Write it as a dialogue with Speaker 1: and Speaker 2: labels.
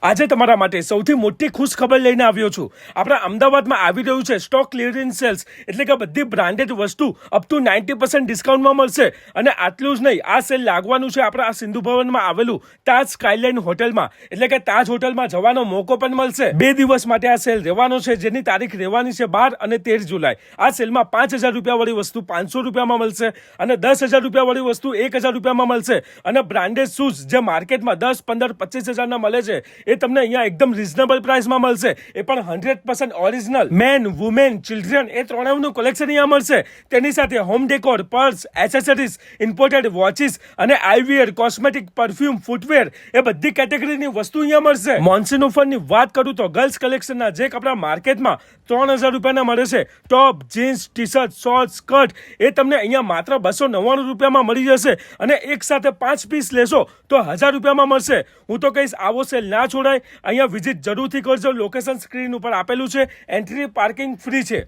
Speaker 1: આજે તમારા માટે સૌથી મોટી ખુશ ખબર લઈને આવ્યો છું। આપણા અમદાવાદમાં આવી રહ્યું છે સ્ટોક ક્લિયરન્સ સેલ્સ, એટલે કે બધી બ્રાન્ડેડ વસ્તુ અપ ટુ 90% ડિસ્કાઉન્ટમાં મળશે। અને આટલું જ નહીં, આ સેલ લાગવાનું છે આપણા આ સિંધુ ભવનમાં આવેલું તાજ સ્કાયલાઇન હોટલમાં, એટલે કે તાજ હોટલમાં જવાનો મોકો પણ મળશે। 2 દિવસ માટે આ સેલ રહેવાનો છે, જેની તારીખ રહેવાની છે 12 અને 13 જુલાઈ। આ સેલમાં 5000 રૂપિયા વાળી વસ્તુ 500 રૂપિયામાં મળશે અને 10000 રૂપિયા વાળી વસ્તુ 1000 રૂપિયામાં મળશે। અને બ્રાન્ડેડ શૂઝ જે માર્કેટમાં 10, 15, 25 હજારના મળે છે, એ તમને અહીંયા એકદમ રીઝનેબલ પ્રાઇસમાં મળશે, એ પણ 100% ઓરિજિનલ। મેન, વુમેન, ચિલ્ડ્રન એ ત્રણેયનું કલેક્શન અહીંયા મળશે। તેની સાથે home decor, purse, accessories, imported watches અને આઈવીઆર, કોસ્મેટિક, પરફ્યુમ, ફૂટવેર એ બધી કેટેગરીની વસ્તુ અહીંયા મળશે। મોન્સૂન ઓફરની વાત કરું તો ગર્લ્સ કલેક્શનના જે કપડા માર્કેટમાં 3000 રૂપિયાના મળે છે, top, jeans, T shirt, short, skirt એ તમને અહીંયા માત્ર 299 રૂપિયામાં મળી જશે। અને એક સાથે 5 પીસ લેશો તો 1000 રૂપિયામાં મળશે। હું તો કહીશ આવો સેલ ના છોડાય, અહીંયા વિઝિટ જરૂરથી કરજો। લોકેશન સ્ક્રીન ઉપર આપેલું છે, એન્ટ્રી પાર્કિંગ ફ્રી છે।